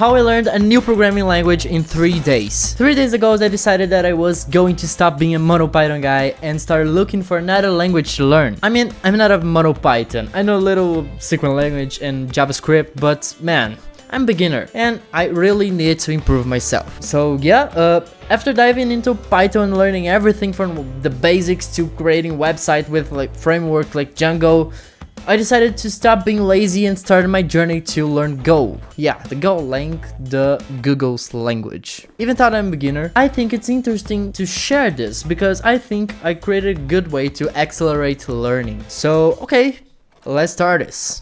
how I learned a new programming language in 3 days. 3 days ago I decided that I was going to stop being a MonoPython guy and start looking for another language to learn. I mean, I'm not a MonoPython. I know a little SQL language and JavaScript, but man, I'm a beginner and I really need to improve myself. So yeah, after diving into Python and learning everything from the basics to creating website with like framework like Django, I decided to stop being lazy and started my journey to learn Go. Yeah, the Golang, the Google's language. Even though I'm a beginner, I think it's interesting to share this because I think I created a good way to accelerate learning. So, okay, let's start this.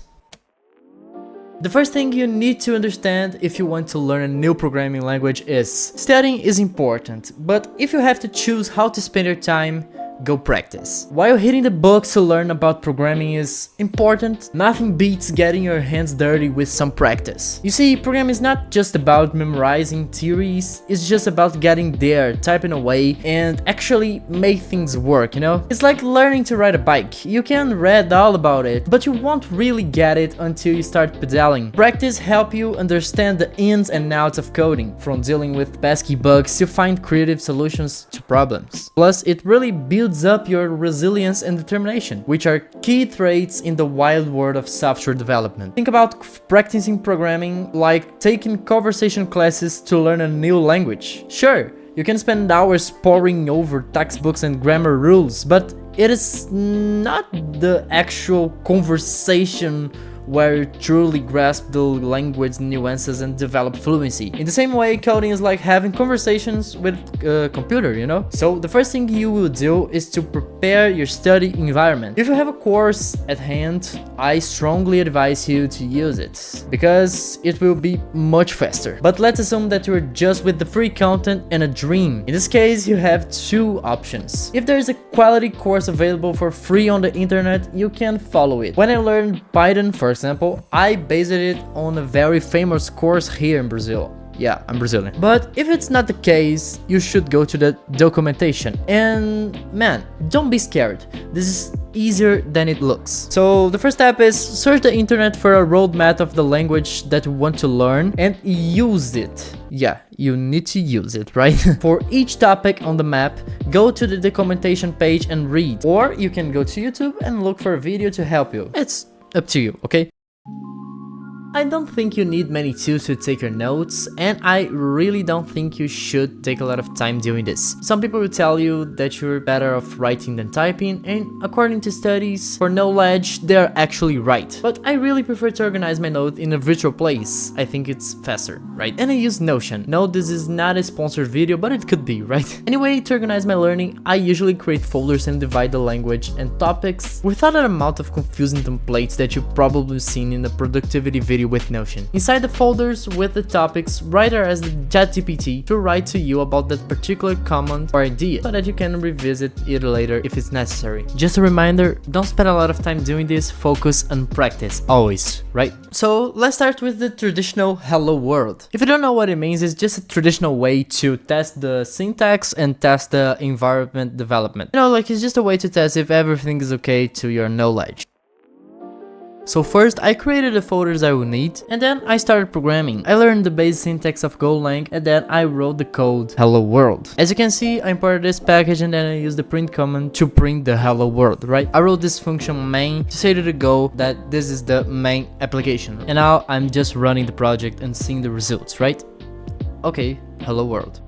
The first thing you need to understand if you want to learn a new programming language is studying is important, but if you have to choose how to spend your time, go practice. While hitting the books to learn about programming is important, nothing beats getting your hands dirty with some practice. You see, programming is not just about memorizing theories, it's just about getting there, typing away, and actually make things work, you know? It's like learning to ride a bike. You can read all about it, but you won't really get it until you start pedaling. Practice helps you understand the ins and outs of coding, from dealing with pesky bugs to find creative solutions to problems. Plus, it really builds up your resilience and determination, which are key traits in the wild world of software development. Think about practicing programming like taking conversation classes to learn a new language. Sure, you can spend hours poring over textbooks and grammar rules, but it is not the actual conversation where you truly grasp the language nuances and develop fluency. In the same way, coding is like having conversations with a computer, you know? So the first thing you will do is to prepare your study environment. If you have a course at hand, I strongly advise you to use it, because it will be much faster. But let's assume that you're just with the free content and a dream. In this case, you have two options. If there is a quality course available for free on the internet, you can follow it. When I learned Python, for example, I based it on a very famous course here in Brazil. Yeah, I'm Brazilian. But if it's not the case, you should go to the documentation. And man, don't be scared. This is easier than it looks. So the first step is search the internet for a roadmap of the language that you want to learn and use it. Yeah, you need to use it, right? For each topic on the map, go to the documentation page and read. Or you can go to YouTube and look for a video to help you. It's up to you, okay? I don't think you need many tools to take your notes, and I really don't think you should take a lot of time doing this. Some people will tell you that you're better off writing than typing, and according to studies for knowledge, they're actually right. But I really prefer to organize my notes in a virtual place. I think it's faster, right? And I use Notion. No, this is not a sponsored video, but it could be, right? Anyway, to organize my learning, I usually create folders and divide the language and topics without an amount of confusing templates that you've probably seen in the productivity video with Notion. Inside the folders with the topics, write as the ChatGPT to write to you about that particular comment or idea so that you can revisit it later if it's necessary. Just a reminder, don't spend a lot of time doing this, focus on practice, always, right? So let's start with the traditional hello world. If you don't know what it means, it's just a traditional way to test the syntax and test the environment development. You know, like it's just a way to test if everything is okay to your knowledge. So first, I created the folders I would need, and then I started programming. I learned the basic syntax of Golang, and then I wrote the code hello world. As you can see, I imported this package and then I used the print command to print the hello world, right? I wrote this function main to say to the Go that this is the main application. And now I'm just running the project and seeing the results, right? Okay, hello world.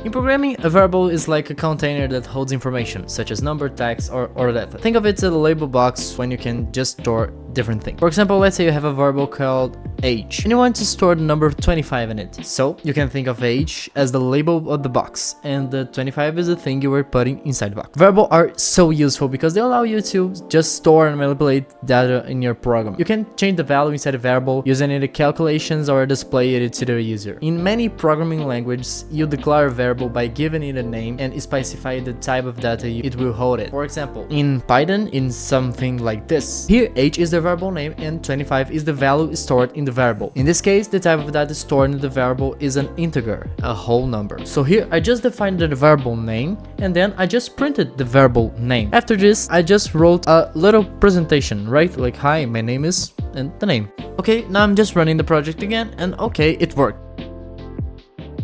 In programming, a variable is like a container that holds information, such as number, text, or data. Think of it as a label box when you can just store different things. For example, let's say you have a variable called age, and you want to store the number 25 in it. So you can think of age as the label of the box, and the 25 is the thing you were putting inside the box. Variables are so useful because they allow you to just store and manipulate data in your program. You can change the value inside a variable using it in calculations or display it to the user. In many programming languages, you declare a variable by giving it a name and specify the type of data it will hold it. For example, in Python, in something like this. Here, age is the variable name and 25 is the value stored in the variable. In this case, the type of data stored in the variable is an integer, a whole number. So here I just defined the variable name, and then I just printed the variable name. After this, I just wrote a little presentation, right? Like, hi, my name is, and the name. Okay, now I'm just running the project again, and okay, it worked.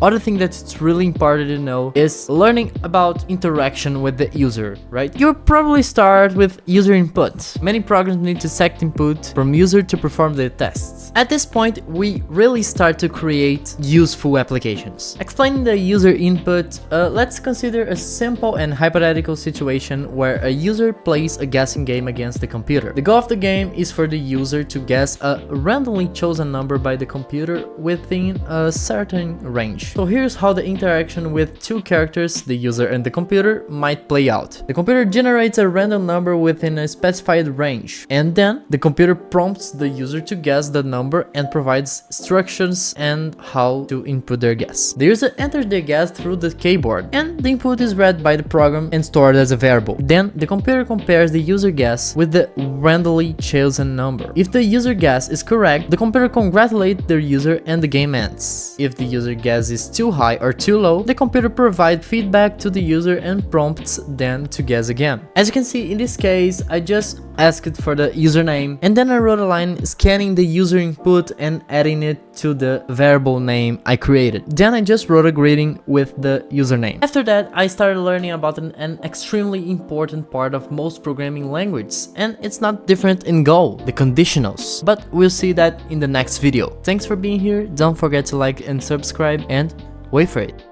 Other thing that's really important to know is learning about interaction with the user, right? You'll probably start with user input. Many programs need to select input from user to perform the tests. At this point, we really start to create useful applications. Explaining the user input, let's consider a simple and hypothetical situation where a user plays a guessing game against the computer. The goal of the game is for the user to guess a randomly chosen number by the computer within a certain range. So here's how the interaction with two characters, the user and the computer, might play out. The computer generates a random number within a specified range, and then the computer prompts the user to guess the number and provides instructions and how to input their guess. The user enters their guess through the keyboard, and the input is read by the program and stored as a variable. Then the computer compares the user guess with the randomly chosen number. If the user guess is correct, the computer congratulates the user and the game ends. If the user guess is too high or too low, the computer provides feedback to the user and prompts them to guess again. As you can see, in this case, I just asked for the username, and then I wrote a line scanning the user input and adding it to the variable name I created. Then I just wrote a greeting with the username. After that, I started learning about an extremely important part of most programming languages, and it's not different in Go, the conditionals. But we'll see that in the next video. Thanks for being here, don't forget to like and subscribe, and wait for it.